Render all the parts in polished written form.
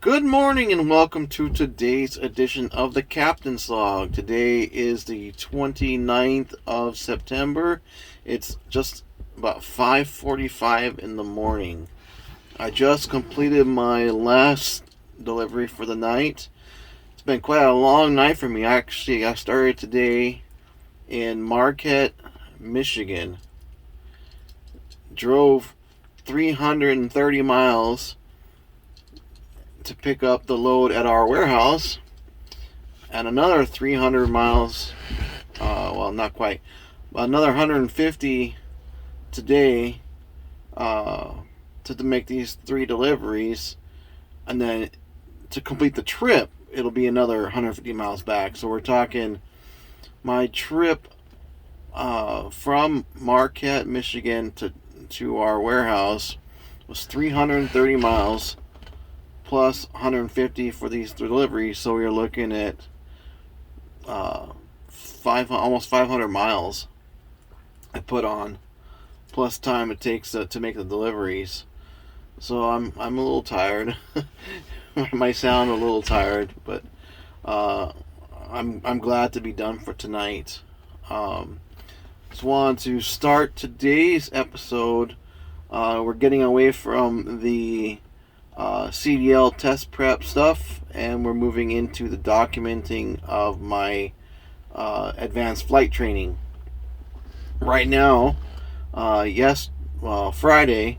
Good morning and welcome to today's edition of the Captain's Log. Today is the 29th of September. It's just about 5:45 in the morning. I just completed my last delivery for the night. It's been quite a long night for me. I started today in Marquette, Michigan. Drove 330 miles to pick up the load at our warehouse, and another 300 miles, well, not quite, but another 150 today uh, to make these three deliveries, and then to complete the trip, it'll be another 150 miles back. So we're talking my trip from Marquette, Michigan to our warehouse was 330 miles plus 150 for these deliveries. So we are looking at almost 500 miles I put on, plus time it takes to make the deliveries. So I'm a little tired. I might sound a little tired, but uh, I'm glad to be done for tonight. Just wanted to start today's episode. We're getting away from the CDL test prep stuff, and we're moving into the documenting of my advanced flight training. Right now, Friday,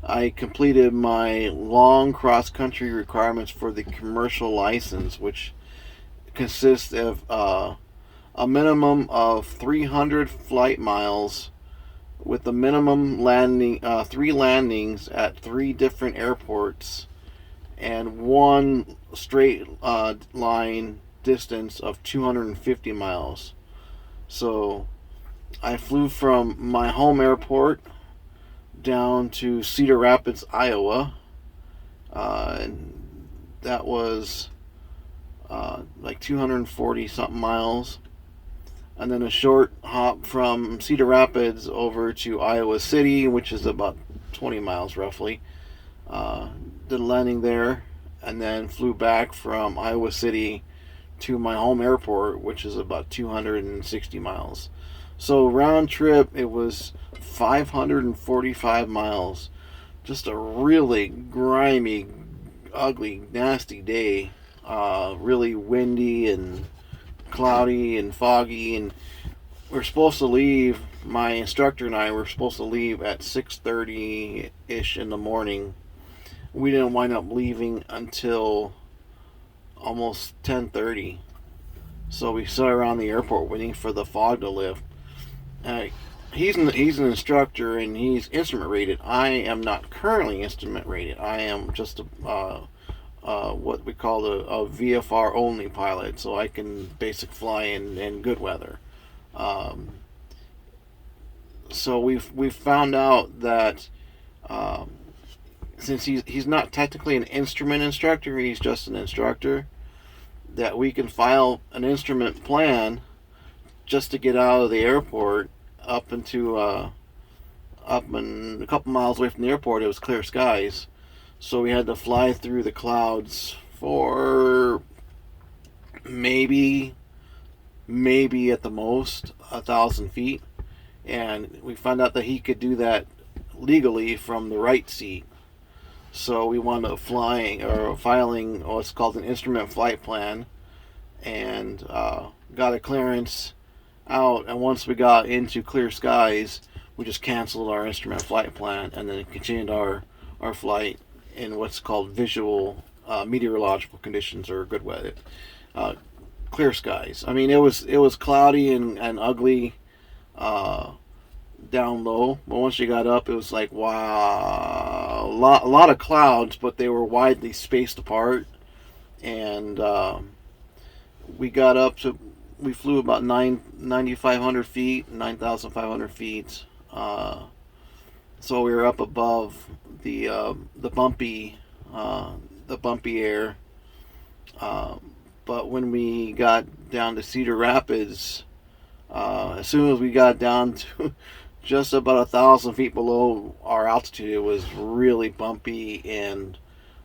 I completed my long cross country requirements for the commercial license, which consists of a minimum of 300 flight miles with the minimum three landings at three different airports and one straight line distance of 250 miles. So I flew from my home airport down to Cedar Rapids, Iowa, and that was like 240 something miles, and then a short hop from Cedar Rapids over to Iowa City, which is about 20 miles roughly. Did a landing there, and then flew back from Iowa City to my home airport, which is about 260 miles. So round trip, it was 545 miles. Just a really grimy, ugly, nasty day. Really windy and cloudy and foggy, and we're supposed to leave. My instructor and I were supposed to leave at 6:30 ish in the morning. We didn't wind up leaving until almost 10:30. So we sat around the airport waiting for the fog to lift. Uh, he's an instructor and he's instrument rated. I am not currently instrument rated. I am just what we call a VFR only pilot, so I can basic fly in good weather. Um, so we've found out that um, since he's not technically an instrument instructor, he's just an instructor, that we can file an instrument plan just to get out of the airport up into up and a couple miles away from the airport. It was clear skies, so we had to fly through the clouds for maybe at the most 1,000 feet, and we found out that he could do that legally from the right seat. So we wound up filing what's called an instrument flight plan, and got a clearance out. And once we got into clear skies, we just canceled our instrument flight plan and then continued our flight in what's called visual meteorological conditions, or good weather, uh, clear skies. I mean, it was cloudy and ugly uh, down low, but once you got up, it was like, wow, a lot of clouds, but they were widely spaced apart. And we got up to we flew about 9,500 feet, 9,500 feet. So we were up above the bumpy air. Uh, but when we got down to Cedar Rapids, as soon as we got down to just about 1,000 feet below our altitude, it was really bumpy and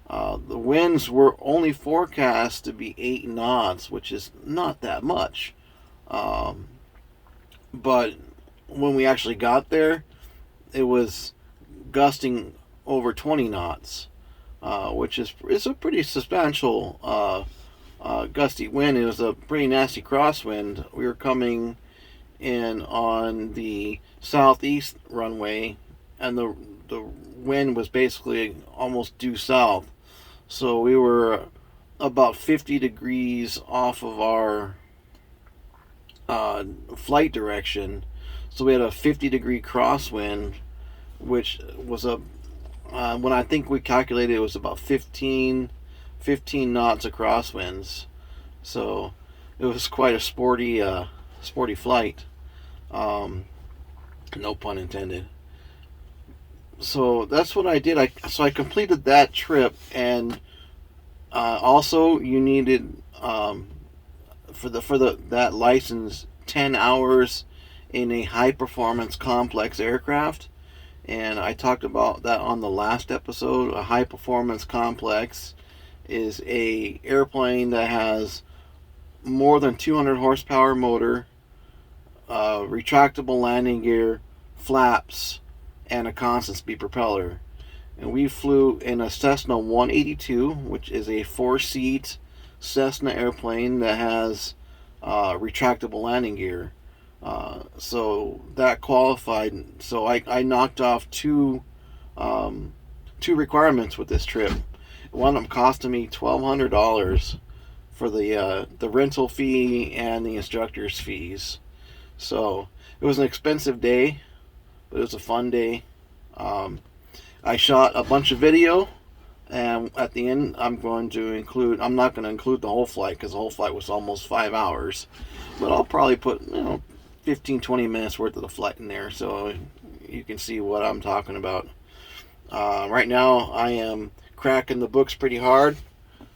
The winds were only forecast to be 8 knots, which is not that much. Um, but when we actually got there, it was gusting over 20 knots, which is a pretty substantial gusty wind. It was a pretty nasty crosswind. We were coming in on the southeast runway, and the wind was basically almost due south. So we were about 50 degrees off of our flight direction. So we had a 50-degree crosswind, which was when I think we calculated, it was about 15 knots of crosswinds. So it was quite a sporty flight. No pun intended. So that's what I did. I completed that trip, and also you needed for that license 10 hours in a high performance complex aircraft, and I talked about that on the last episode. A high performance complex is a airplane that has more than 200 horsepower motor, retractable landing gear, flaps, and a constant speed propeller. And we flew in a Cessna 182, which is a 4-seat Cessna airplane that has retractable landing gear. So that qualified. So I knocked off two requirements with this trip. One of them costing me $1,200 for the rental fee and the instructor's fees. So it was an expensive day, but it was a fun day. I shot a bunch of video, and at the end I'm not going to include the whole flight, because the whole flight was almost 5 hours, but I'll probably put 15-20 minutes worth of the flight in there, so you can see what I'm talking about. Right now I am cracking the books pretty hard.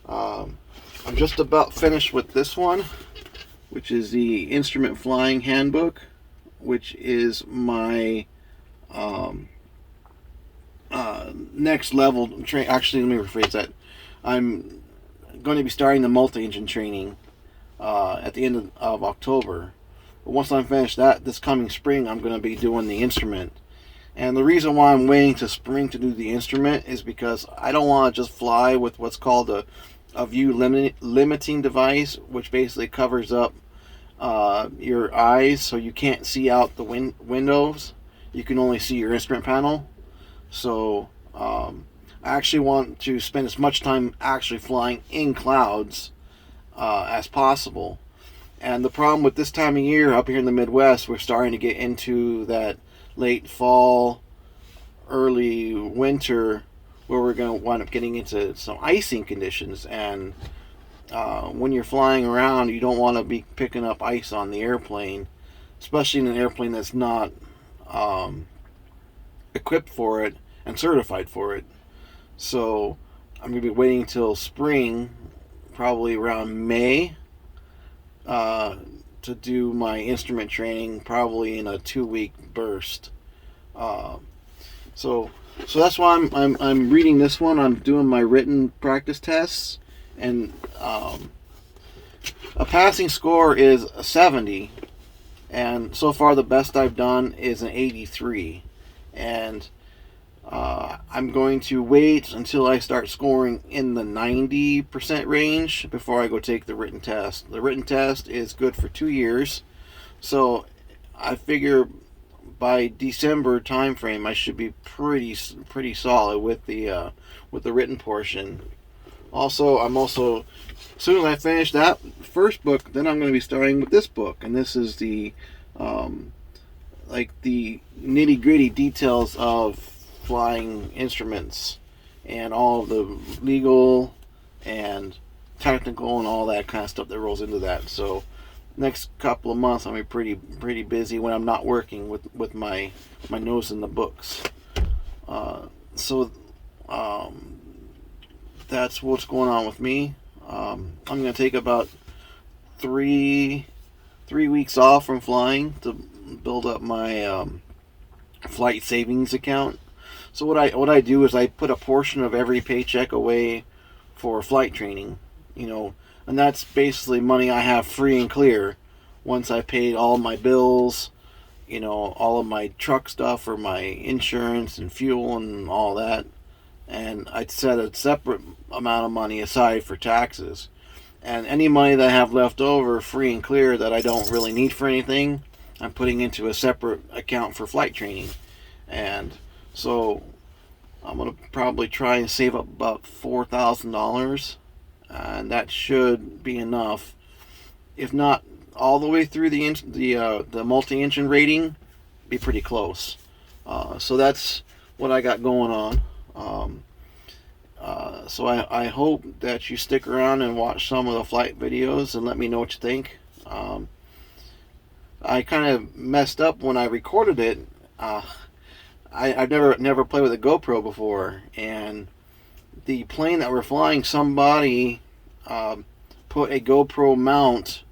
I'm just about finished with this one, which is the Instrument Flying Handbook, which is my next level train. Actually, let me rephrase that. I'm going to be starting the multi-engine training at the end of October. But once I'm finished that, this coming spring, I'm going to be doing the instrument. And the reason why I'm waiting to spring to do the instrument is because I don't want to just fly with what's called a view limiting device, which basically covers up your eyes so you can't see out the windows. You can only see your instrument panel. So I actually want to spend as much time actually flying in clouds as possible. And the problem with this time of year up here in the Midwest, we're starting to get into that late fall, early winter, where we're going to wind up getting into some icing conditions. And when you're flying around, you don't want to be picking up ice on the airplane, especially in an airplane that's not equipped for it and certified for it. So I'm going to be waiting until spring, probably around May, to do my instrument training, probably in a 2-week burst. So that's why I'm reading this one. I'm doing my written practice tests, and a passing score is a 70, and so far the best I've done is an 83. And I'm going to wait until I start scoring in the 90% range before I go take the written test. The written test is good for 2 years, so I figure by December time frame I should be pretty solid with the written portion. Also, as soon as I finish that first book, then I'm going to be starting with this book, and this is the the nitty-gritty details of flying instruments and all of the legal and technical and all that kind of stuff that rolls into that. So next couple of months I'll be pretty busy when I'm not working with my nose in the books. That's what's going on with me. I'm going to take about 3 weeks off from flying to build up my flight savings account. So what I do is I put a portion of every paycheck away for flight training, and that's basically money I have free and clear once I paid all my bills, all of my truck stuff or my insurance and fuel and all that. And I'd set a separate amount of money aside for taxes. And any money that I have left over, free and clear, that I don't really need for anything, I'm putting into a separate account for flight training. And so I'm going to probably try and save up about $4,000. And that should be enough. If not all the way through the multi-engine rating, be pretty close. So that's what I got going on. So I hope that you stick around and watch some of the flight videos and let me know what you think. I kind of messed up when I recorded it. I've never played with a GoPro before, and the plane that we're flying, somebody put a GoPro mount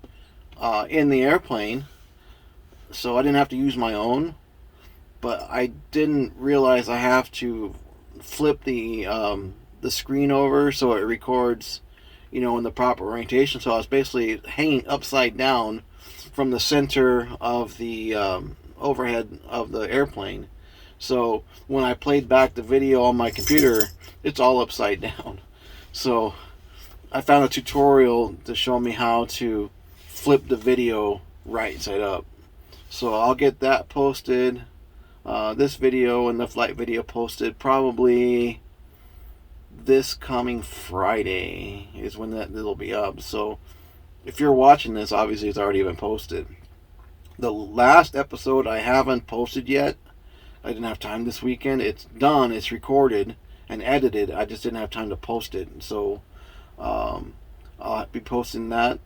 in the airplane, so I didn't have to use my own. But I didn't realize I have to flip the screen over so it records, in the proper orientation. So I was basically hanging upside down from the center of the overhead of the airplane. So when I played back the video on my computer, it's all upside down. So I found a tutorial to show me how to flip the video right side up. So I'll get that posted. This video and the flight video posted probably this coming Friday is when it'll be up. So if you're watching this, obviously it's already been posted. The last episode I haven't posted yet. I didn't have time this weekend. It's done, it's recorded and edited. I just didn't have time to post it. So I'll be posting that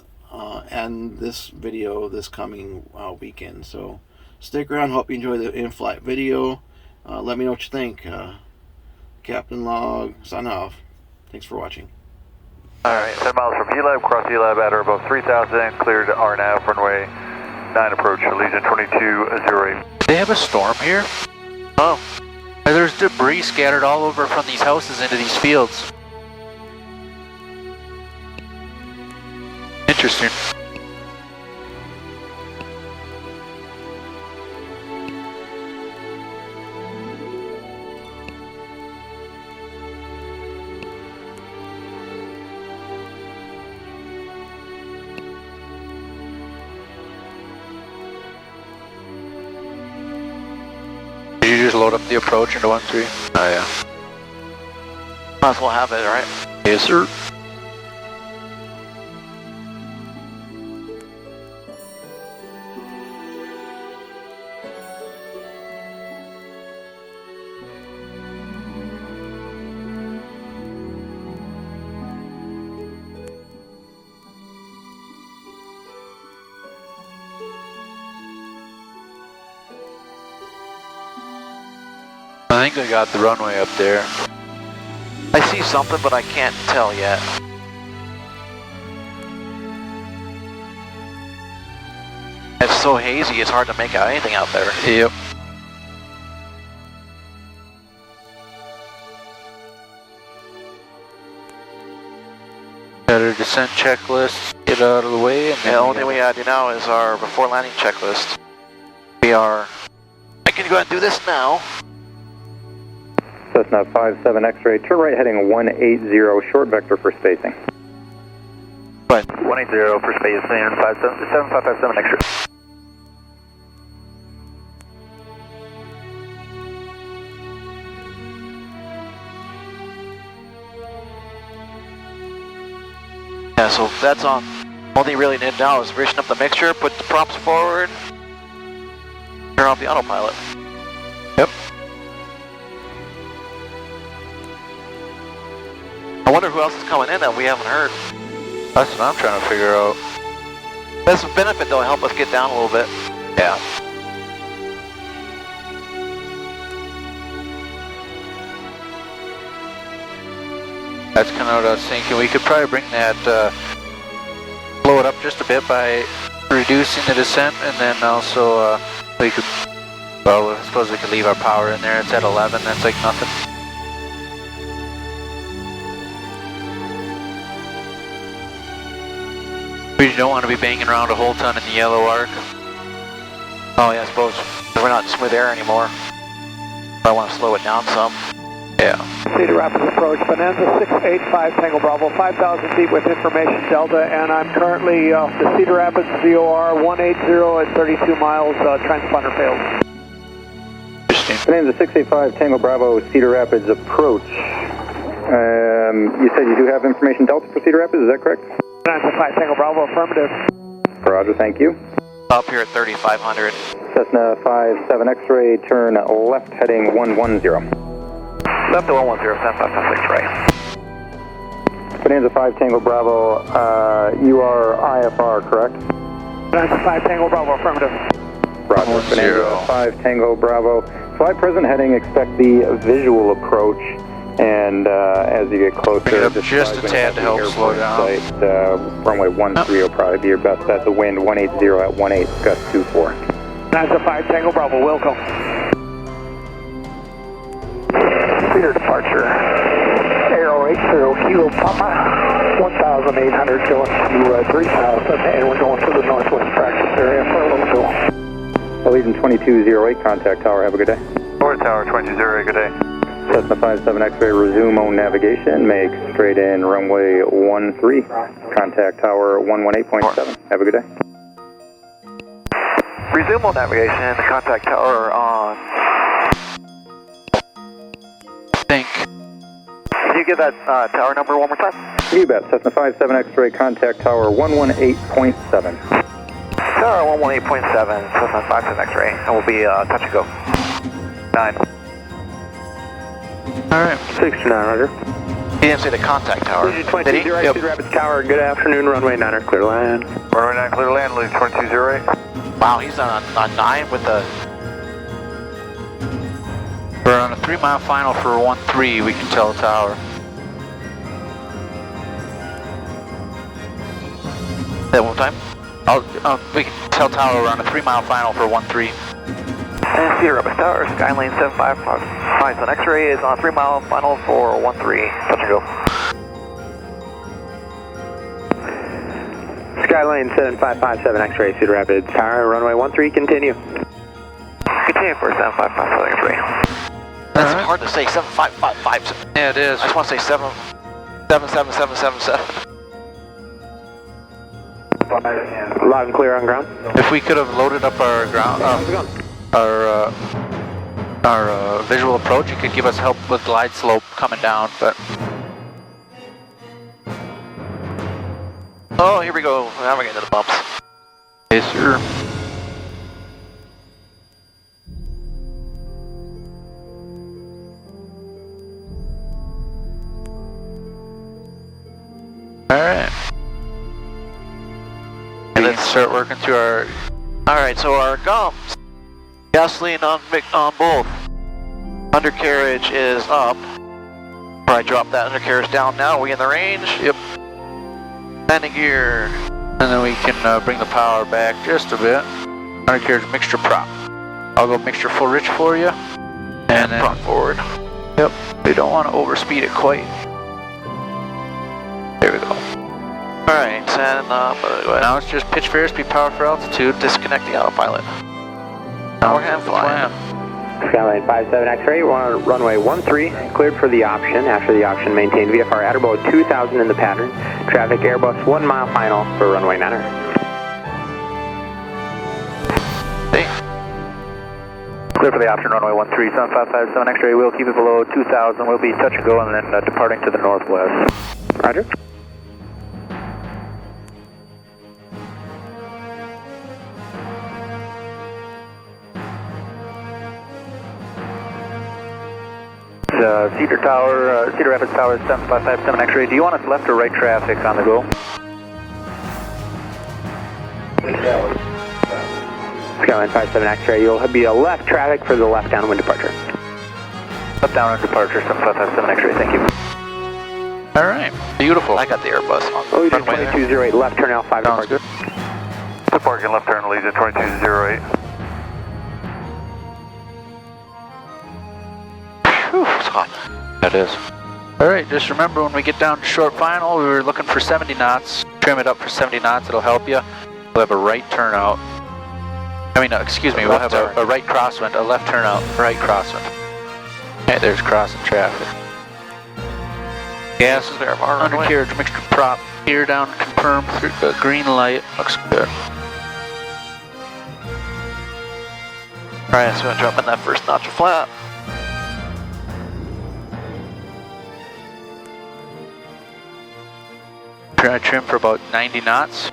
and this video this coming weekend. So stick around. Hope you enjoy the in-flight video. Let me know what you think. Captain Log, sign off. Thanks for watching. Alright, 10 miles from VLAB, cross VLAB at or above 3,000, cleared RNAV, runway 9 approach, Legion 2208. They have a storm here? Oh. There's debris scattered all over from these houses into these fields. Interesting. Did you just load up the approach into 1-3? Oh yeah. Might as well have it, right? Yes, sir. I think I got the runway up there. I see something, but I can't tell yet. It's so hazy, it's hard to make out anything out there. Yep. Got our descent checklist, get out of the way. And the only thing we gotta do now is our before landing checklist. I can go ahead and do this now. Cessna 57 X-ray, turn right heading 180, short vector for spacing. Right. 180 for spacing, 7557 X-ray. Yeah, so that's on. Only thing really need now is ration up the mixture, put the props forward, turn off the autopilot. Yep. I wonder who else is coming in that we haven't heard. That's what I'm trying to figure out. That's a benefit though, help us get down a little bit. Yeah. That's kind of what I was thinking. We could probably bring that, blow it up just a bit by reducing the descent, and then also we could Well, I suppose we could leave our power in there. It's at 11. That's like nothing. We don't want to be banging around a whole ton in the yellow arc. Oh yeah, I suppose we're not in smooth air anymore. I want to slow it down some. Yeah. Cedar Rapids approach, Bonanza 685 Tango Bravo, 5,000 feet with information Delta, and I'm currently off the Cedar Rapids VOR 180 at 32 miles, transponder failed. Bonanza 685 Tango Bravo, Cedar Rapids approach. You said you do have information Delta for Cedar Rapids, is that correct? Bonanza 5 Tango Bravo, affirmative. Roger, thank you. Up here at 3,500. Cessna 57 X-ray, turn left heading 110. Left to 110, 756 right. Bonanza 5 Tango Bravo, you are IFR, correct? Bonanza 5 Tango Bravo, affirmative. Roger. Bonanza 5 Tango Bravo. Fly present heading, expect the visual approach, and as you get closer, bring it up just a tad to help slow down. Site, runway 13 will probably be your best bet. The wind 180 at 18, gust 24. Bonanza 5 Tango Bravo, Wilco. Cedar departure, Aero 80 Kilo Papa, 1,800 going to 3,000, and we're going to the northwest practice area for a little bit. Allegiant 2208, contact tower, have a good day. Forward tower 2208, good day. Cessna 57 X-ray, resume on navigation, make straight in runway 13, contact tower 118.7, have a good day. Resume on navigation, contact tower on. Think. Can you give that tower number one more time? You bet. Cessna 57 X-ray, contact tower 118.7. Tower 118.7, Cessna 57 X-ray, and we'll be touch and go. 9. Alright. 69, Roger. He didn't say the contact tower. Legion 2208, Cedar Rapids Tower, good afternoon, runway 9er, clear to land. Runway 9, clear to land, Legion 2208. Wow, he's on 9 with the... We're on a 3-mile final for 13, we can tell the tower. That one time? We can tell tower we're on a 3-mile final for 13. And Cedar Rapids Tower, Skylane 755 on X-ray is on a 3-mile final for 13. Touch and go. Skylane 7557 X-ray, Cedar Rapids Tower, runway 13, continue. Continue for 7557 X-ray. That's hard to say, 7555. Yeah, it is. I just want to say 77777. Loud and clear on ground. If we could have loaded up our ground, our visual approach, it could give us help with glide slope coming down, but... Oh, here we go. Now we're getting to the bumps. Yes, sir. Alright. Let's start working through our... Alright, so our gums. Gasoline on both. Undercarriage is up. I drop that undercarriage down now. Are we in the range? Yep. Landing gear. And then we can bring the power back just a bit. Undercarriage mixture prop. I'll go mixture full rich for you. And then prop forward. Yep. We don't want to overspeed it quite. There we go. Alright, and now it's just pitch for airspeed, power for altitude, disconnect the autopilot. Now we're having flying. Skylane 57 X-ray, we're on runway 13, cleared for the option. After the option, maintain VFR at about 2,000 in the pattern. Traffic Airbus 1 mile final for runway 9er. Hey. Clear for the option, runway 13, 7557 X-ray, we'll keep it below 2,000, we'll be touch and go and then departing to the northwest. Roger. Cedar Tower, Cedar Rapids Tower 7557 X-ray. Do you want us left or right traffic on the go? Skylane 57 X-ray, you'll be a left traffic for the left downwind departure. Left downwind departure 7557 X-ray, thank you. Alright, beautiful. I got the Airbus on the Legion runway 2208, left turn L5 Sounds departure. good. The parking left turn, Legion 2208. That is. Alright, just remember when we get down to short final, we were looking for 70 knots. Trim it up for 70 knots, it'll help you. We'll have a right turnout. Excuse me, we'll have a right crosswind, a left turnout, right crosswind. Okay, there's crossing traffic. Gas is there, undercarriage mixture prop. Gear down, confirmed, green light, looks good. Alright, so I'm gonna jump in that first notch of flap. Try to trim for about 90 knots.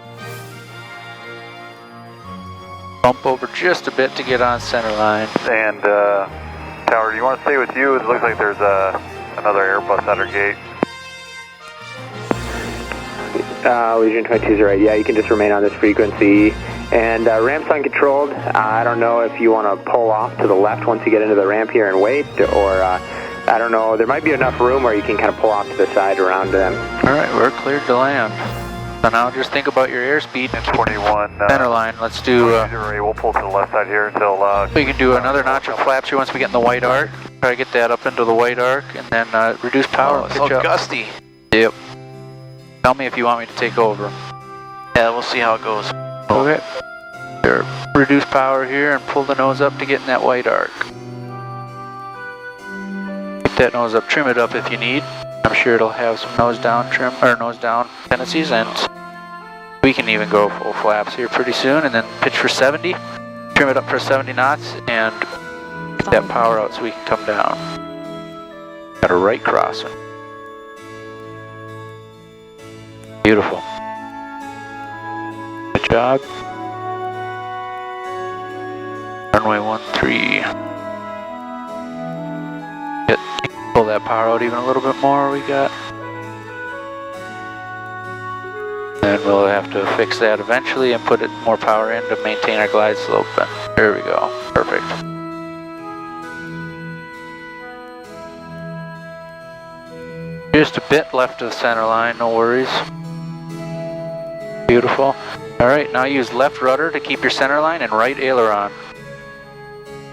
Bump over just a bit to get on center line. And Tower, do you want to stay with you? It looks like there's another Airbus at our gate. Legion 22 is right. Yeah, you can just remain on this frequency. And ramp's uncontrolled. I don't know if you want to pull off to the left once you get into the ramp here and wait, or I don't know. There might be enough room where you can kind of pull off to the side around them. All right, we're cleared to land. So now just think about your airspeed. And 21. Center line. Let's do. We'll pull to the left side here until. We can do another notch of flaps here once we get in the white arc. Try to get that up into the white arc, and then reduce power. Oh, it's so gusty. Yep. Tell me if you want me to take over. Yeah, we'll see how it goes. Okay. Here, reduce power here and pull the nose up to get in that white arc. Get that nose up, trim it up if you need. I'm sure it'll have some nose down trim, or nose down tendencies, and we can even go full flaps here pretty soon, and then pitch for 70, trim it up for 70 knots, and get that power out so we can come down. Got a right crossing. Beautiful. Good job. Runway 13. Pull that power out even a little bit more, we got. Then we'll have to fix that eventually and put it more power in to maintain our glide slope. And there we go, perfect. Just a bit left of the center line, no worries. Beautiful. All right, now use left rudder to keep your center line and right aileron.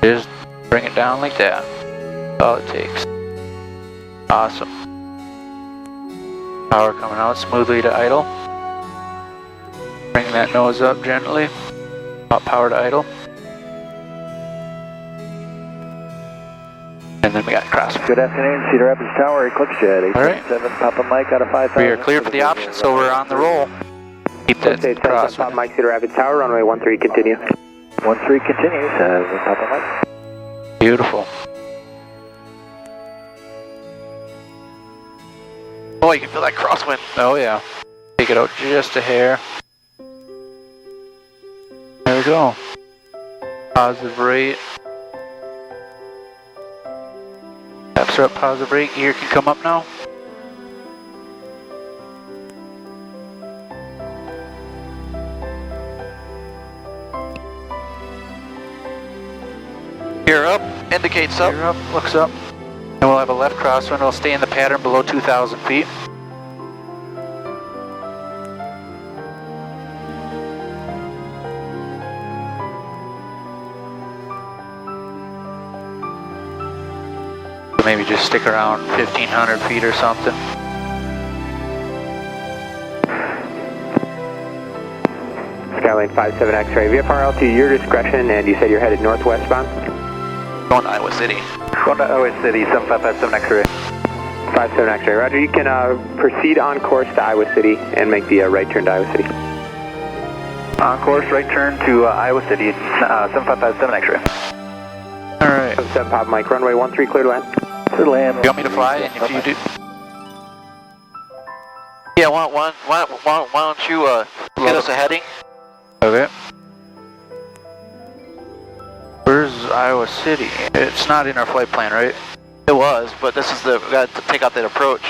Just bring it down like that. That's all it takes. Awesome. Power coming out smoothly to idle. Bring that nose up gently. Up power to idle. And then we got crossing. Good afternoon, Cedar Rapids Tower, Eclipse Jet, 877, Papa Mike out of 5,000. We are cleared for the option, so we're on the roll. Keep that cross. Papa Mike, Cedar Rapids Tower, runway 13, continue. 13 continues, Papa Mike. Beautiful. Oh, you can feel that crosswind. Oh yeah. Take it out just a hair. There we go. Positive rate. Taps are up, positive rate. Gear can come up now. Gear up, indicates up. Gear up, looks up. And we'll have a left crosswind. It'll stay in the pattern below 2,000 feet. Maybe just stick around 1,500 feet or something. Skylane 57 X-ray, VFR to your discretion, and you said you're headed northwestbound? Going to Iowa City. Going to Iowa City, 7557 X-ray. 57 X-ray, roger. You can proceed on course to Iowa City and make the right turn to Iowa City. On course, right turn to Iowa City, 7557 X-ray. Alright. 7 Papa Mike, runway 13, clear to land. Clear to land. You want me to fly? And if you do... Yeah, why don't you get us a heading? Okay. Where's Iowa City? It's not in our flight plan, right? It was, but this is we got to take out that approach.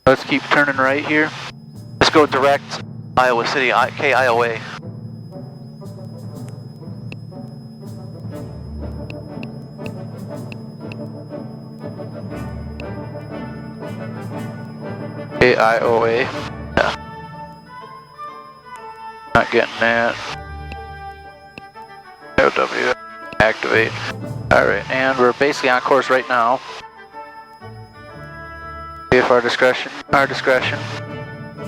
Let's keep turning right here. Let's go direct Iowa City, KIOA. KIOA. Yeah. Not getting that. LW. Activate. Alright, and we're basically on course right now. VFR discretion, our discretion.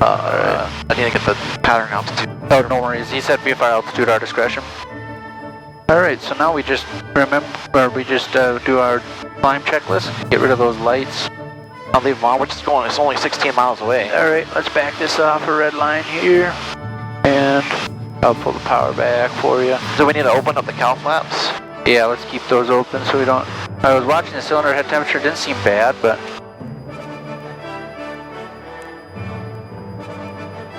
I need to get the pattern altitude. Oh, no worries. He said VFR altitude, our discretion. Alright, so now we just do our climb checklist. Get rid of those lights. I'll leave them on. We're just going. It's only 16 miles away. Alright, let's back this off a red line here. And I'll pull the power back for you. Do we need to open up the cowl flaps? Yeah, let's keep those open so we don't... I was watching the cylinder head temperature, didn't seem bad, but...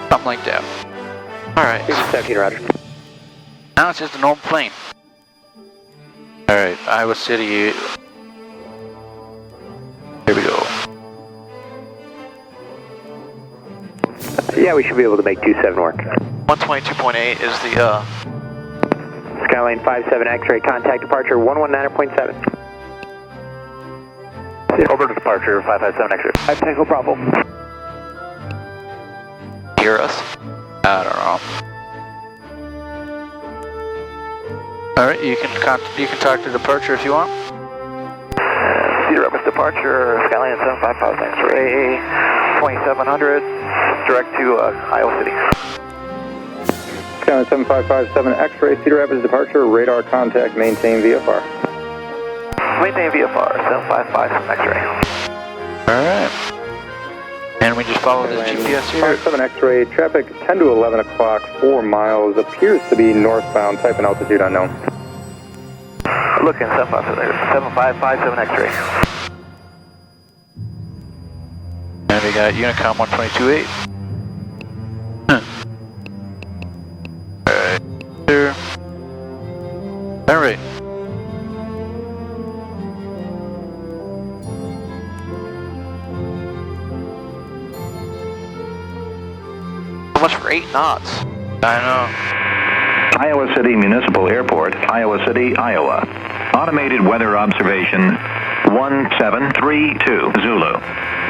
something like that. Alright. 17, roger. Now it's just a normal plane. Alright, Iowa City. Here we go. Yeah, we should be able to make 27 work. 122.8 is the, Skyline 57 X-ray, contact departure 119.7. Over to departure 557 X-ray. 5 Tango Bravo. hear us? I don't know. Alright, you can talk to departure if you want. Cedar Rapids departure, Skyline 755 X-ray, 2700, direct to Iowa City. Skyline 7557 X-ray, Cedar Rapids departure, radar contact, maintain VFR. Maintain VFR, 755 X-ray. Alright. And we just follow the GPS here. 57 X-ray, traffic 10 to 11 o'clock, 4 miles, appears to be northbound, type and altitude unknown. Looking, 7557 X-ray. And we got Unicom 122.8. Alright. There. Alright. How much for 8 knots? I know. Iowa City Municipal Airport, Iowa City, Iowa. Automated weather observation 1732 Zulu.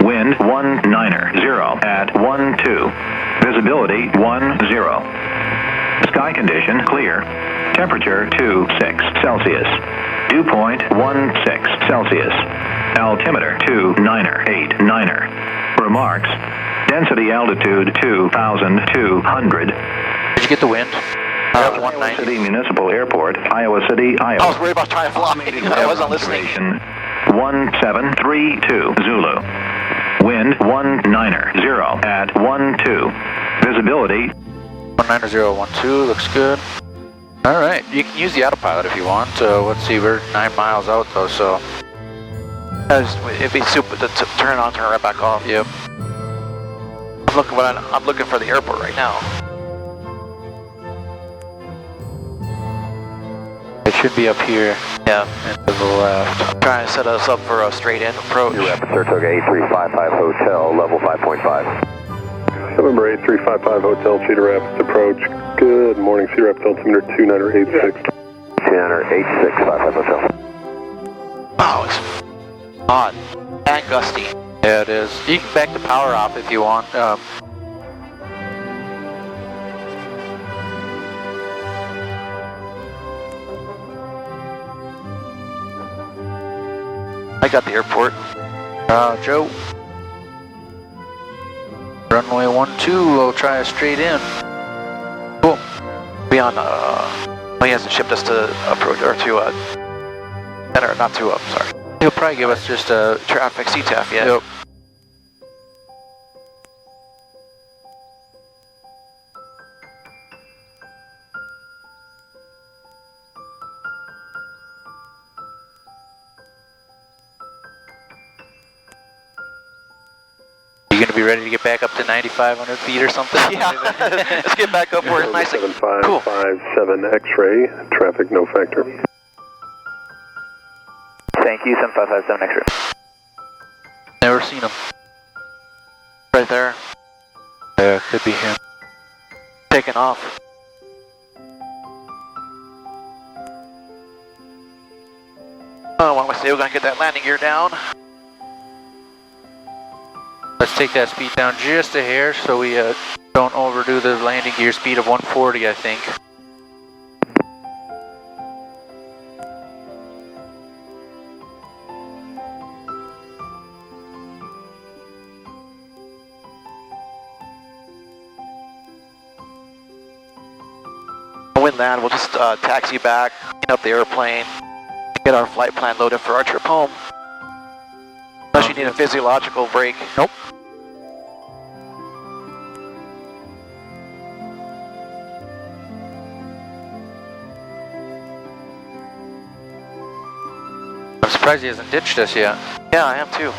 Wind 190 at 12. Visibility 10. Sky condition clear. Temperature 26 Celsius. Dew point 16 Celsius. Altimeter 2989. Remarks. Density altitude 2,200. Did you get the wind? Iowa 190. City Municipal Airport, Iowa City, Iowa. I was worried about trying to fly. I wasn't listening. 1732 Zulu. Wind 190 at 12. Visibility 190.12 looks good. Alright, you can use the autopilot if you want. Let's see, we're 9 miles out though, so. It'd be super to turn it on, turn it right back off. Yep. I'm looking for the airport right now. It should be up here. Yeah. And to the left. I'm trying to set us up for a straight in approach. Saratoga 8355 Hotel, level 5.5. November 8355 Hotel, Cedar Rapids approach. Good morning, Cedar Rapids altimeter 2986. 2986, 55 Hotel. Wow, it's hot and gusty. Yeah, it is. You can back the power off if you want. I got the airport. Joe. Runway 12, we'll try a straight in. Cool. Be on, he hasn't shipped us to approach, or to, center, not to, sorry. He'll probably give us just a Traffic CTAF, yeah. Yep. You gonna be ready to get back up to 9,500 feet or something? Yeah, let's get back up where it's nice and cool. 7557 X-ray, traffic no factor. Thank you, 7557 X-ray. Never seen him. Right there, Yeah, could be him. taking off. Oh, what do I say? We're gonna get that landing gear down. Let's take that speed down just a hair so we don't overdo the landing gear speed of 140, I think. that, we'll just taxi back, clean up the airplane, get our flight plan loaded for our trip home. Unless you need a physiological break. Nope. I'm surprised he hasn't ditched us yet. Yeah, I am too.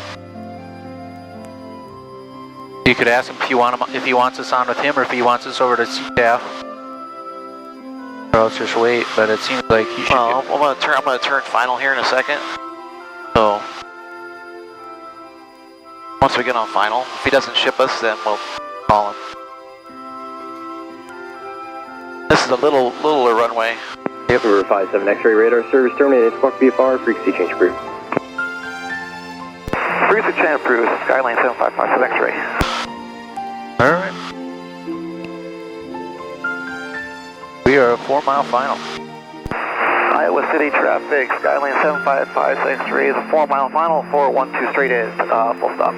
You could ask him if he wants us on with him or if he wants us over to CTAF. Or else just wait, but it seems like he should. Well, I'm gonna turn final here in a second. So once we get on final, if he doesn't ship us, then we'll call him. This is a littler runway. Yep, River 57 X-ray radar service terminated. Squawk VFR, frequency change approved. Frequency change approved, Skyline 7557 X-ray. Alright. We are a 4-mile final. Iowa City traffic, Skyline 7556 X-ray is a 4-mile final, 412 straight in, full stop.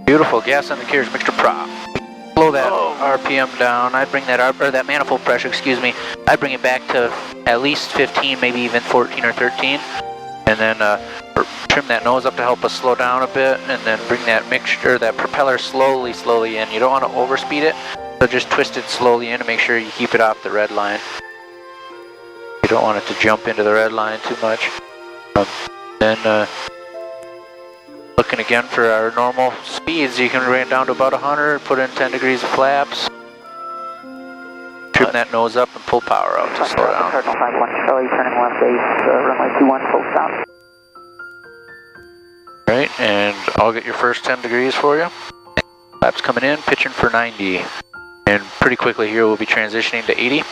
Beautiful, gas on the carriage mixture prop. Slow that RPM down. I'd bring that that manifold pressure, excuse me. I'd bring it back to at least 15, maybe even 14 or 13, and then trim that nose up to help us slow down a bit, and then bring that mixture, that propeller slowly in. You don't want to overspeed it, so just twist it slowly in to make sure you keep it off the red line. You don't want it to jump into the red line too much. Then looking again for our normal speeds, you can bring it down to about 100, put in 10 degrees of flaps, trim that nose up and pull power out to slow down. Cardinal 51 Charlie, turning left base, runway 21, full stop. Right, and I'll get your first 10 degrees for you. Flaps coming in, pitching for 90. And pretty quickly here we'll be transitioning to 80.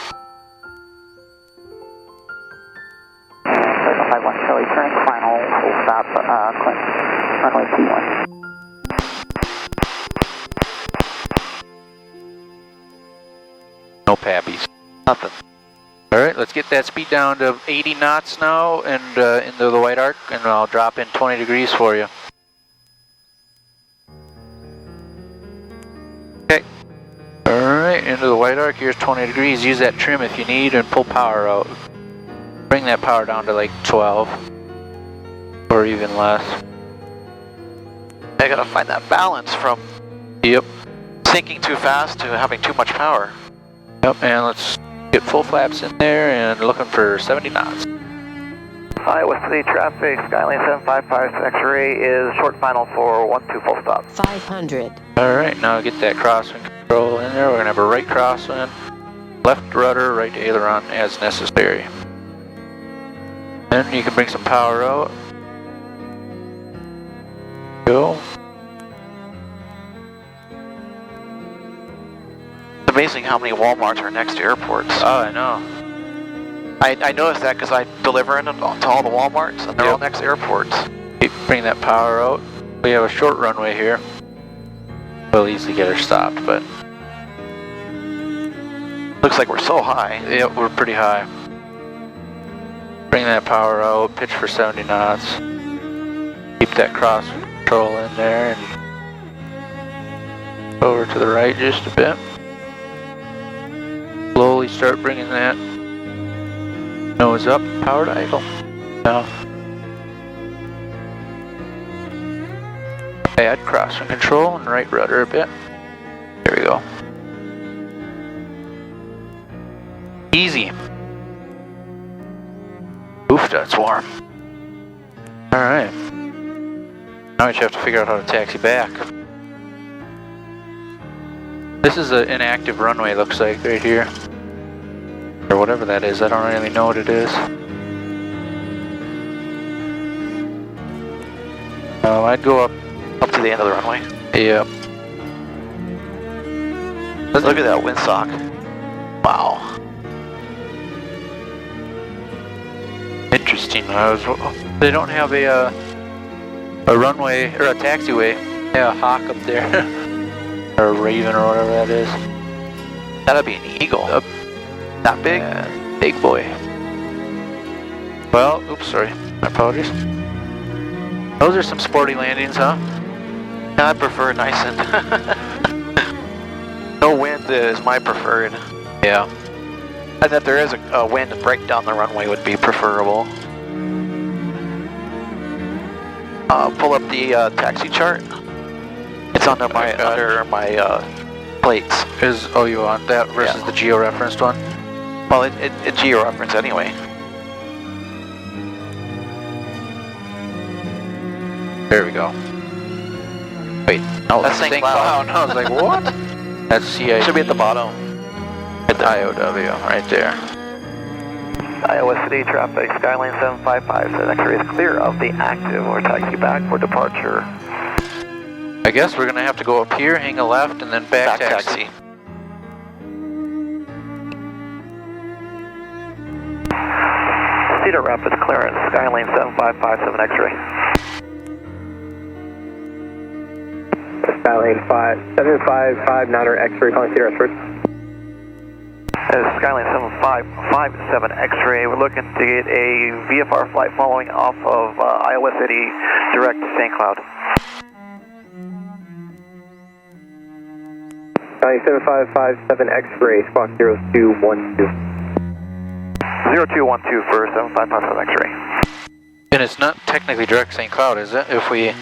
Cardinal 51 Charlie, turning final, full stop, Clinton, runway 21. No pappies. Nothing. Alright, let's get that speed down to 80 knots now and into the white arc, and I'll drop in 20 degrees for you. Okay. Alright, into the white arc, here's 20 degrees. Use that trim if you need and pull power out. Bring that power down to like 12 or even less. I gotta find that balance from sinking too fast to having too much power. Yep, and let's get full flaps in there and looking for 70 knots. Iowa City traffic, Skyline 755 X-ray is short final for 12 full stop. 500. Alright, now get that crosswind control in there. We're going to have a right crosswind, left rudder, right aileron as necessary. Then you can bring some power out. Go. It's amazing how many Walmarts are next to airports. Oh, I know. I noticed that because I deliver in to all the Walmarts, and they're all next to airports. Bring that power out. We have a short runway here. We'll easily get her stopped, but looks like we're so high. Yep, we're pretty high. Bring that power out, pitch for 70 knots. Keep that cross control in there and over to the right just a bit. Slowly start bringing that nose up, power to idle. Now, add crosswind control and right rudder a bit. There we go. Easy. Oof, that's warm. Alright. Now we just have to figure out how to taxi back. This is an inactive runway, looks like, right here. Or whatever that is, I don't really know what it is. I'd go up to the end of the runway. Yep. Look at that windsock. Wow. Interesting. They don't have a runway or a taxiway. They have a hawk up there. Or a raven or whatever that is. That'd be an eagle. That big? Yeah, big boy. Well, oops, sorry. My apologies. Those are some sporty landings, huh? Yeah, I prefer nice and no wind is my preferred. Yeah. And if there is a wind, break down the runway would be preferable. Pull up the taxi chart. It's under my plates. You want that versus the geo-referenced one? Well, it geo-reference anyway. There we go. Wait, no, that's St. Cloud. I was like, what? That's CI. Should be at the bottom. At the IOW, right there. Iowa City traffic, Skyline 755, so X-ray is clear of the active or taxi back for departure. I guess we're gonna have to go up here, hang a left, and then back taxi. Cedar Rapids clearance, Skyline 7557 X-ray. Skyline 7559er X-ray, calling Cedar Rapids. Skyline 7557 X-ray, we're looking to get a VFR flight following off of Iowa City, direct to St. Cloud. Skyline 7557 X-ray, squawk 0212. 0212 for 7557 X-ray. And it's not technically direct St. Cloud, is it? If we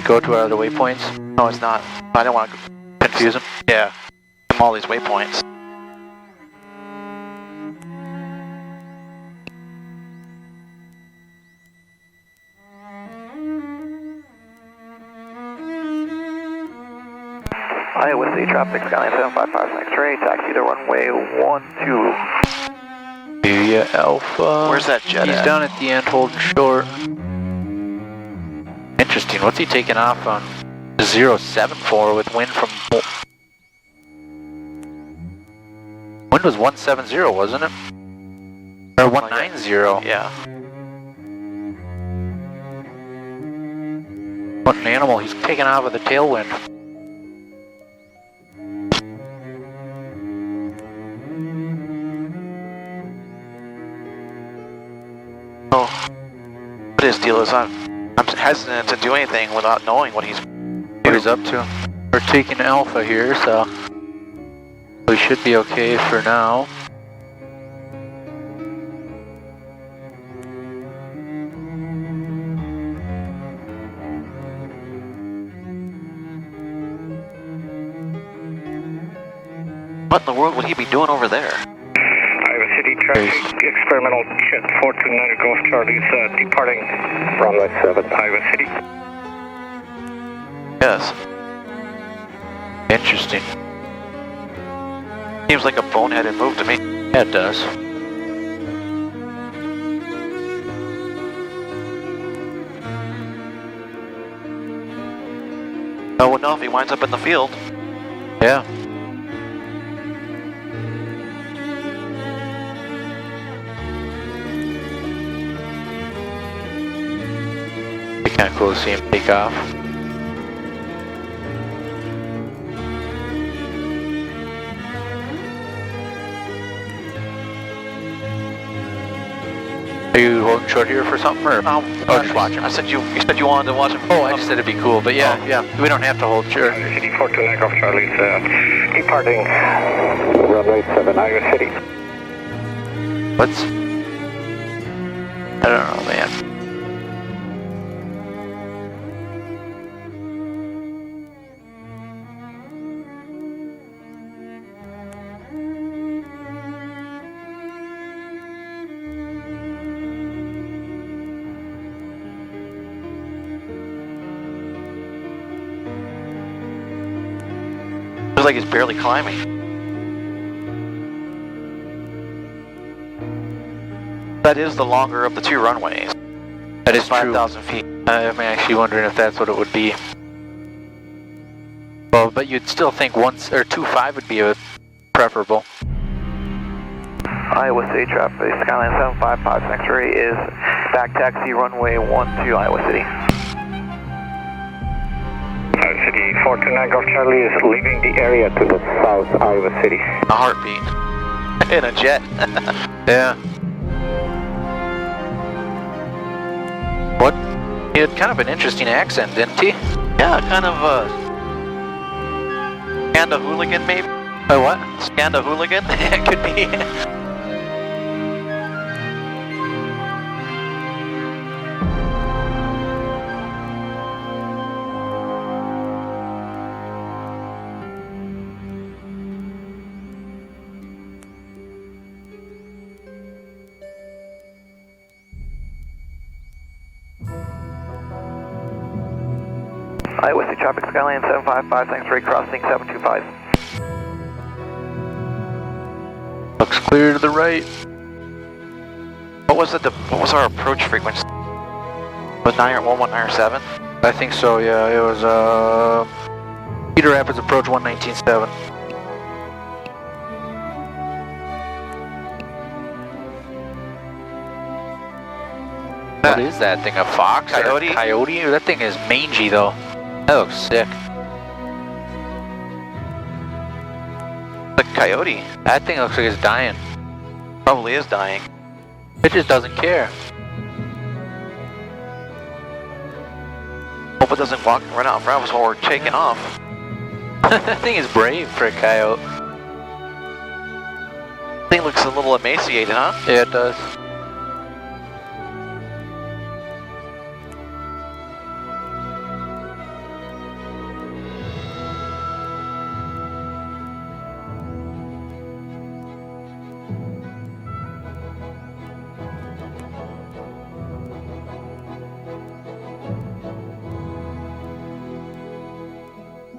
go to our other waypoints? No, it's not. I don't want to Confuse them? Yeah. From all these waypoints. Iowa City traffic, Skyline 755 X-ray, taxi to runway 12. Julia Alpha. Where's that jet He's at? down at the end holding short. Interesting, what's he taking off on 074 with wind from... Wind was 170, wasn't it? Or 190. Yeah. What an animal, he's taking off with a tailwind. Oh, but his deal is I'm hesitant to do anything without knowing what he's up to. We're taking Alpha here, so we should be okay for now. What in the world would he be doing over there? Iowa City traffic, experimental jet 429 Golf Charlie is departing runway 7, Iowa City. Yes. Interesting. Seems like a boneheaded move to me. Yeah, it does. I would know if he winds up in the field. Yeah. Be kind of cool to see him take off. Are you holding short here for something, or? Just watch him. I said you said you wanted to watch him. Oh, I just said it'd be cool, but yeah, yeah. We don't have to hold short. Iowa City 429 Golf Charlie is departing runway 7, Iowa City. What's? I don't know, man. Looks like he's barely climbing. That is the longer of the two runways. That is 5,000 feet. I'm actually wondering if that's what it would be. Well, but you'd still think 2.5 would be preferable. Iowa City traffic, Skyline 755 X-ray is back taxi runway 12, Iowa City. Iowa City 429 Golf Charlie is leaving the area to the south, Iowa City. A heartbeat. In a jet. Yeah. What? He had kind of an interesting accent, didn't he? Yeah, kind of Scanda hooligan maybe? What? Scanda hooligan? It could be. Iowa City traffic, Skyline 755, thanks for crossing 725. Looks clear to the right. What was our approach frequency? Was 1197? I think so, yeah. It was Cedar Rapids approach 119.7. What is that thing? A fox? Coyote? Or a coyote? That thing is mangy though. That looks sick. The coyote. That thing looks like it's dying. Probably is dying. It just doesn't care. Hope it doesn't run out in front of us while we're taking off. That thing is brave for a coyote. Thing looks a little emaciated, huh? Yeah, it does.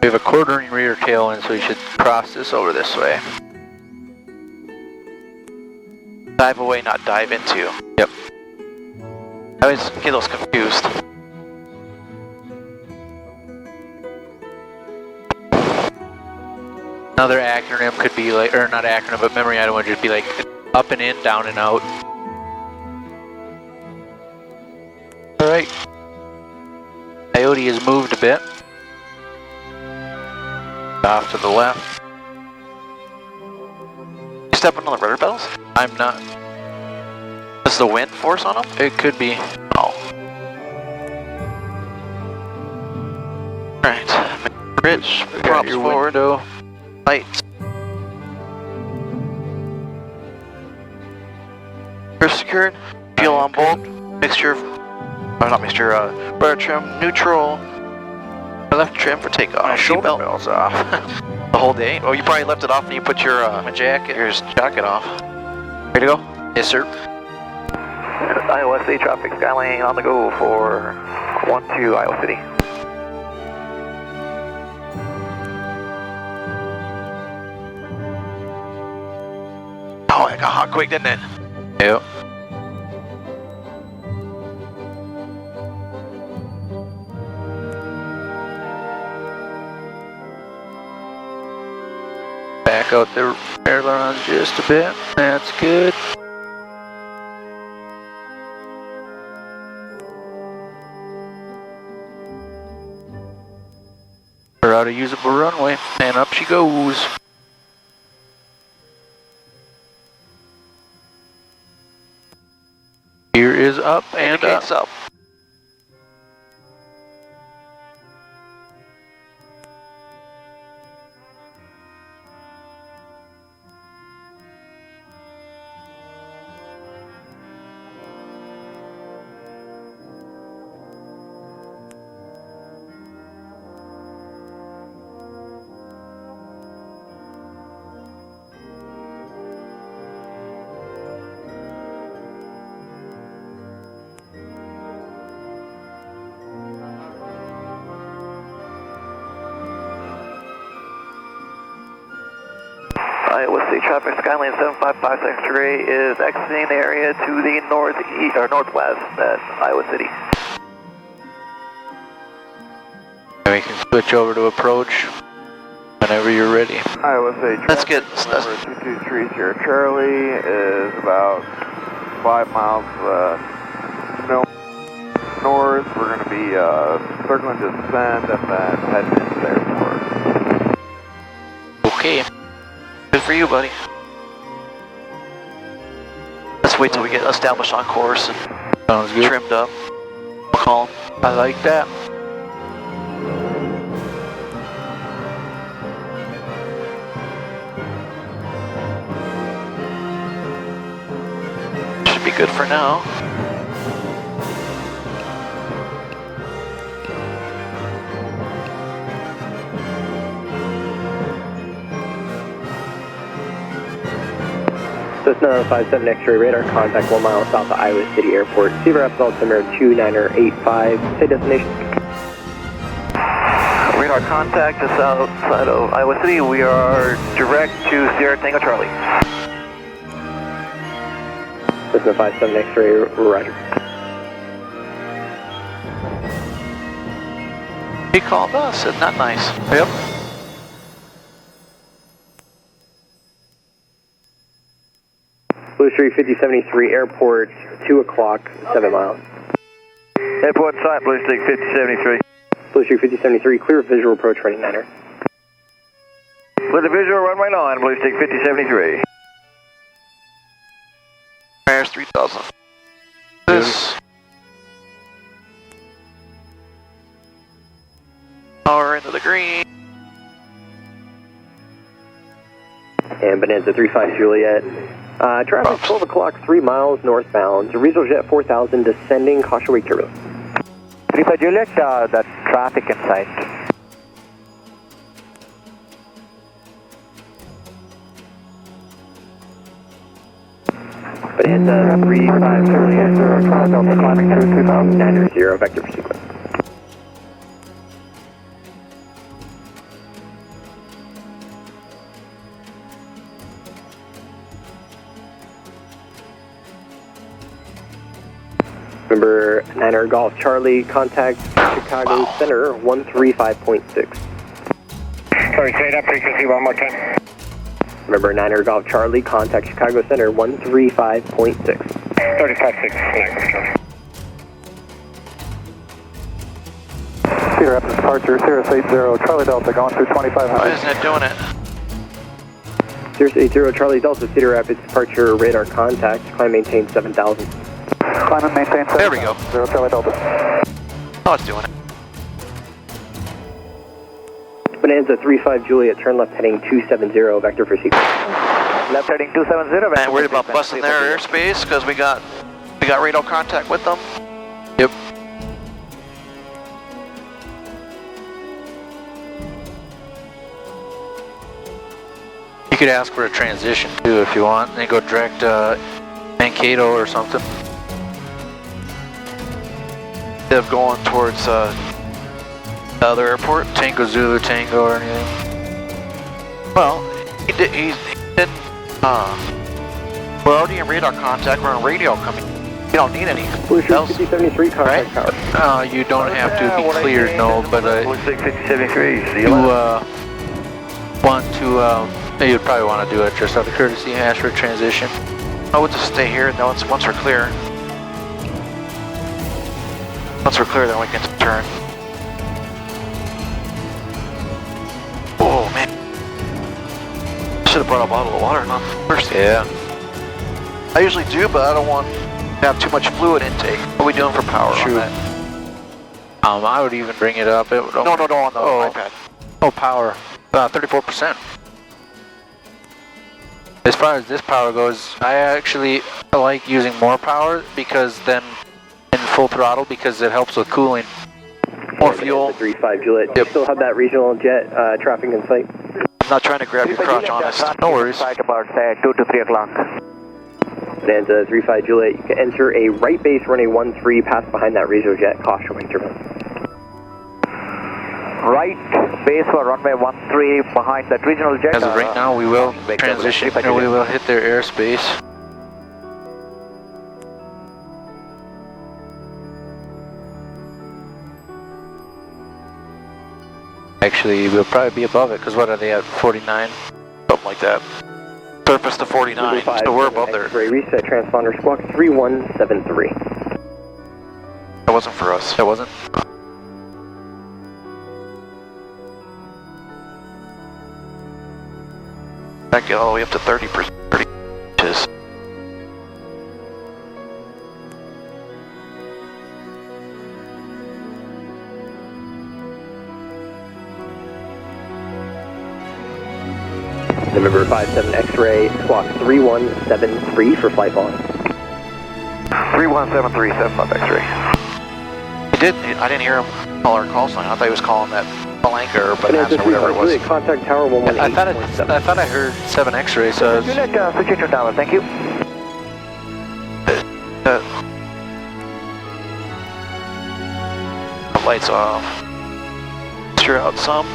We have a quartering rear tail in, so we should cross this over this way. Dive away, not dive into. Yep. I always get those confused. Another acronym could be like, or not acronym, but memory item would just be like up and in, down and out. Alright. Coyote has moved a bit. Off to the left. You stepping on the rudder pedals? I'm not. Is the wind force on them? It could be. Oh. Alright. Bridge, props your forward. Window. Lights. Rear secured. Fuel on board. Mixture of, not mixture, rudder trim, neutral. Left trim for takeoff. My shoulder Seatbelt. belts off. The whole day? Oh, you probably left it off and you put your jacket off. Ready to go? Yes, sir. Iowa City traffic, Skyline on the go for 12 Iowa City. Oh, it got hot quick, didn't it? Yep. Back out the ailerons just a bit. That's good. We're out of usable runway, and up she goes. Here is up and up. Indicates up. Iowa City traffic, Skyline 755 X-ray is exiting the area to the northeast or northwest at Iowa City. We can switch over to approach whenever you're ready. Iowa City Let's get number 223 Sierra Charlie is about 5 miles north. We're going to be circling to descend and then heading into the airport. Okay. Good for you, buddy. Let's wait till we get established on course and Sounds good. trimmed up. We'll call him. I like that. Should be good for now. Cessna 57 X-ray radar, contact 1 mile south of Iowa City Airport. Receiver up altimeter 2985. Say destination. contact just outside of Iowa City. We are direct to Sierra Tango Charlie. Cessna 57 X-ray, roger. He called us, isn't that nice? Yep. Blue Street 5073 Airport, 2 o'clock, 7 miles. Airport site, Blue Street 5073. Blue Street 5073, clear visual approach running 9er. Clear the visual runway 9, Blue Street 5073. There's 3000. This. Power into the green. And Bonanza 35 Juliet. Traffic 12 o'clock, 3 miles northbound. Regional Jet 4000 descending, caution wake turbulence. 35 Juliet, that's traffic in sight. Bonanza 35 Juliet, Delta climbing through 2090, vector for sequence. Remember 9er Golf Charlie, contact Chicago Center 135.6. Sorry, say that frequency one more time. Remember 9er Golf Charlie, contact Chicago Center 135.6. 35.6. Cedar Rapids departure, Cirrus 80, Charlie Delta going through 2500. Why isn't it doing it? Cirrus 80 Charlie Delta, Cedar Rapids departure radar contact, climb maintain 7000. Climb and maintain 7000. There we go. 0 Charlie Delta. Oh, it's doing it. Bonanza 35 Juliet, turn left heading 270, vector for sequence. Left heading 270. And worried about busting their airspace because we got radar contact with them. Yep. You could ask for a transition too if you want, and then go direct Mankato or something. Instead of going towards the other airport. Tango Zulu Tango or anything. Well, he didn't. We're already in radar contact. We're on radio coming. You don't need any. Blue Street 5073 contact power. You don't have to be cleared, no, but Blue Street 5073. See you you want to. You'd probably want to do it just out of courtesy, ask for a transition. I would just stay here. No, once we're clear. Once we're clear, then we can turn. Oh man! Should have brought a bottle of water enough first. Yeah. I usually do, but I don't want to have too much fluid intake. What are we doing for power on that? I would even bring it up. No, on the iPad. Oh, power. 34%. As far as this power goes, I actually like using more power because then in full throttle because it helps with cooling. More fuel. 35 Juliet. Yep. Still have that regional jet traffic in sight. I'm not trying to grab your crotch, honest. No worries. About 2 to 3 o'clock. Bonanza 35 Juliet, you can enter a right base runway 13, pass behind that regional jet, caution wing turbulence. Right base for runway 13 behind that regional jet. As of right now, we will transition, or we will hit their airspace. Actually, we'll probably be above it, because what are they at, 49? Something like that. Surface to 49, so we're above there. X-ray reset transponder squawk 3173. That wasn't for us. That wasn't? That get all the way up to 30%. 30 inches. November 57 X-ray, squawk 3173 for flight volume. 3173, 75 X-ray. I didn't hear him call our call sign. I thought he was calling that Palanca or Bonanza or whatever it was. Contact tower 118. I thought I heard 7 X-ray, so... Juliet, switch it to tower, thank you. Lights off. venture out some.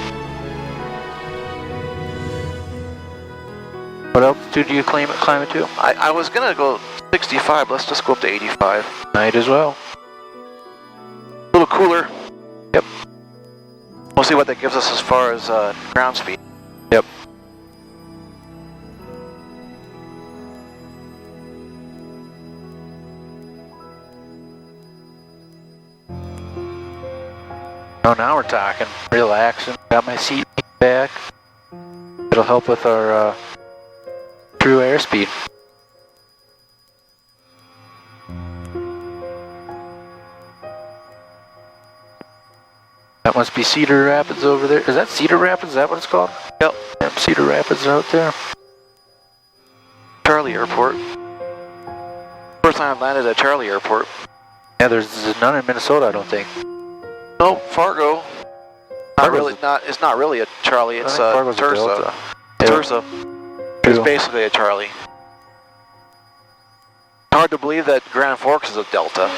What altitude do you climb it to? I was gonna go 65, let's just go up to 85. Might as well. A little cooler. Yep. We'll see what that gives us as far as ground speed. Yep. Oh, now we're talking. Relaxing. Got my seat back. It'll help with our true airspeed. That must be Cedar Rapids over there. Is that Cedar Rapids? Is that what it's called? Yep. Cedar Rapids out there. Charlie Airport. First time I've landed at Charlie Airport. Yeah, there's none in Minnesota, I don't think. No, Fargo. It's not really a Charlie, it's Fargo's Tursa. a Delta. Tursa. It's basically a Charlie. Hard to believe that Grand Forks is a Delta.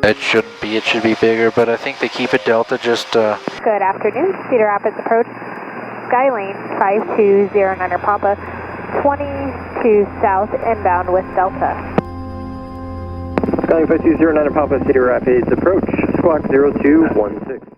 It shouldn't be, it should be bigger, but I think they keep it Delta just Good afternoon, Cedar Rapids approach. Skylane 5209 Papa, 22 south inbound with Delta. Skylane 5209 Papa, Cedar Rapids approach, squawk 0216.